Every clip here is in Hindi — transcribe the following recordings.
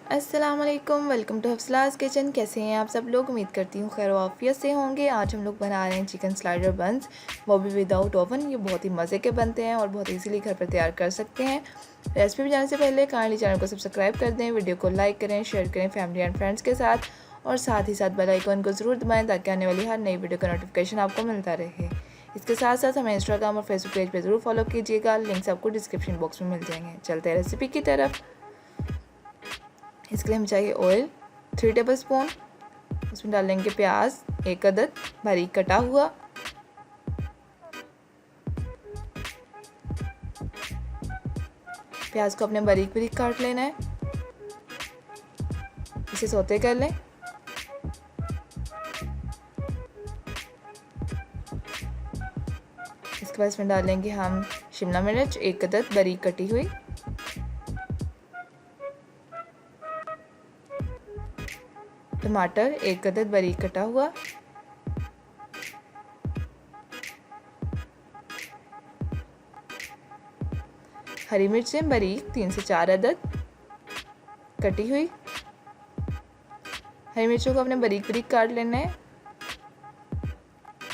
अस्सलाम वालेकुम, वेलकम टू हफ्सलास किचन। कैसे हैं आप सब लोग? उम्मीद करती हूँ खैर वाफियत से होंगे। आज हम लोग बना रहे हैं चिकन स्लाइडर बंस, वो भी विदाउट ओवन। ये बहुत ही मज़े के बनते हैं और बहुत इजीली घर पर तैयार कर सकते हैं। रेसिपी में जाने से पहले काइंडली चैनल को सब्सक्राइब कर दें, वीडियो को लाइक करें, शेयर करें फैमिली एंड फ्रेंड्स के साथ, और साथ ही साथ बेल आइकन को ज़रूर दबाएँ ताकि आने वाली हर नई वीडियो का नोटिफिकेशन आपको मिलता रहे। इसके साथ साथ हमें इंस्टाग्राम और फेसबुक पेज पर ज़रूर फॉलो कीजिएगा, लिंक्स आपको डिस्क्रिप्शन बॉक्स में मिल जाएंगे। चलते हैं रेसिपी की तरफ। इसके लिए हमें चाहिए ऑयल 3 टेबल स्पून। उसमें डालेंगे प्याज 1 अदद बारीक कटा हुआ। प्याज को अपने बारीक बारीक काट लेना है, इसे सौते कर लें। इसके बाद इसमें डालेंगे हम शिमला मिर्च 1 अदद बारीक कटी हुई, टमाटर 1 अदद बारीक कटा हुआ, हरी मिर्चें बारीक 3 से 4 अदद कटी हुई। हरी मिर्चों को अपने बारीक बारीक काट लेना है,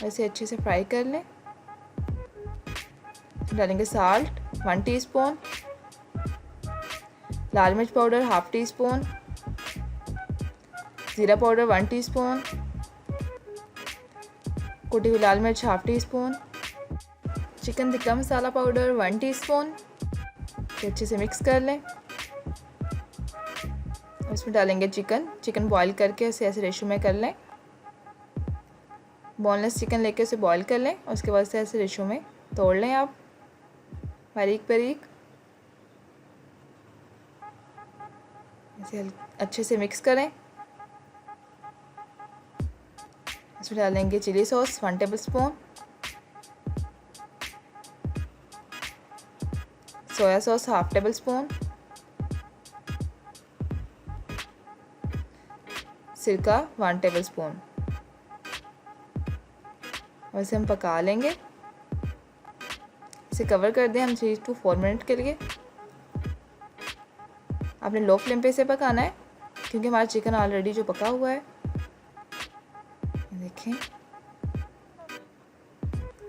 वैसे अच्छे से फ्राई कर लें। डालेंगे साल्ट 1 टीस्पून, लाल मिर्च पाउडर 1/2 टीस्पून, ज़ीरा पाउडर 1 टीस्पून, कुटी हुई लाल मिर्च 1/2 teaspoon, chicken tikka masala powder 1 teaspoon. अच्छे से मिक्स कर लें। उसमें डालेंगे चिकन बॉईल करके उसे ऐसे रेशो में कर लें। बोनलेस चिकन लेके उसे बॉईल कर लें, और उसके बाद से ऐसे रेशो में तोड़ लें आप बारीक बारीक। इसे अच्छे से मिक्स करें। इसमें डालेंगे chili sauce 1 table spoon, soya sauce 1/2 table spoon, सिरका 1 टेबल स्पून। और इसे हम पका लेंगे। इसे कवर कर दें हम 3 to 4 मिनट के लिए। आपने लो फ्लेम पे इसे पकाना है क्योंकि हमारा चिकन ऑलरेडी जो पका हुआ है। देखें,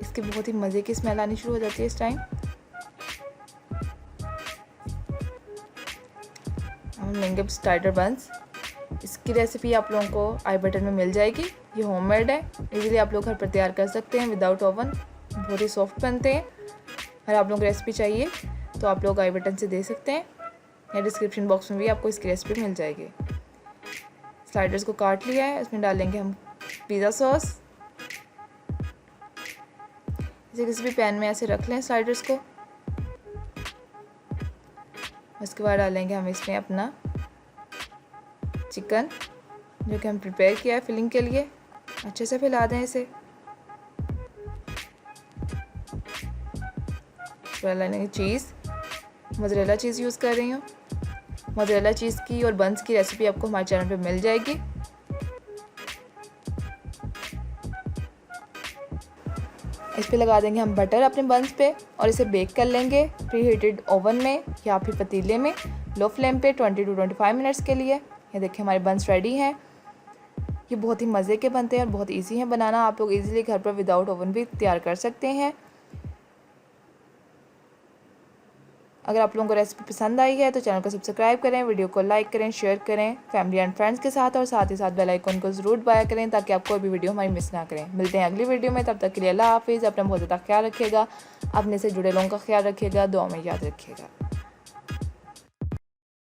इसकी बहुत ही मज़े की स्मेल आनी शुरू हो जाती है इस टाइम। हम लेंगे स्टार्टर बंस। इसकी रेसिपी आप लोगों को आई बटन में मिल जाएगी। ये होममेड है, इजीली आप लोग घर पर तैयार कर सकते हैं विदाउट ओवन। बहुत ही सॉफ्ट बनते हैं। अगर आप लोगों को रेसिपी चाहिए तो आप लोग आई बटन से दे सकते हैं, या डिस्क्रिप्शन बॉक्स में भी आपको इसकी रेसिपी मिल जाएगी। स्लाइडर्स को काट लिया है, इसमें डालेंगे हम पिज़्ज़ा सॉस। इसे किसी भी पैन में ऐसे रख लें स्लाइडर्स को। उसके बाद डालेंगे हम इसमें अपना चिकन जो कि हम प्रिपेयर किया है फिलिंग के लिए। अच्छे से फैला दें इसे। डालेंगे चीज़, मोज़रेला चीज़ यूज़ कर रही हूँ। मोज़रेला चीज़ की और बंस की रेसिपी आपको हमारे चैनल पे मिल जाएगी। इस पे लगा देंगे हम बटर अपने बंस पे, और इसे बेक कर लेंगे प्री हीटेड ओवन में या फिर पतीले में लो फ्लेम पे 20 to 25 मिनट्स के लिए। ये देखिए हमारे बंस रेडी हैं। ये बहुत ही मज़े के बनते हैं और बहुत इजी हैं बनाना। आप लोग इजीली घर पर विदाउट ओवन भी तैयार कर सकते हैं। अगर आप लोगों को रेसिपी पसंद आई है तो चैनल को सब्सक्राइब करें, वीडियो को लाइक करें, शेयर करें फैमिली एंड फ्रेंड्स के साथ, और साथ ही साथ बेल आइकन को ज़रूर दबाया करें ताकि आप कोई भी वीडियो हमारी मिस ना करें। मिलते हैं अगली वीडियो में, तब तक के लिए अल्लाह हाफिज़। अपना बहुत ज़्यादा ख्याल रखिएगा, अपने से जुड़े लोगों का ख्याल रखिएगा, दुआ में याद रखिएगा।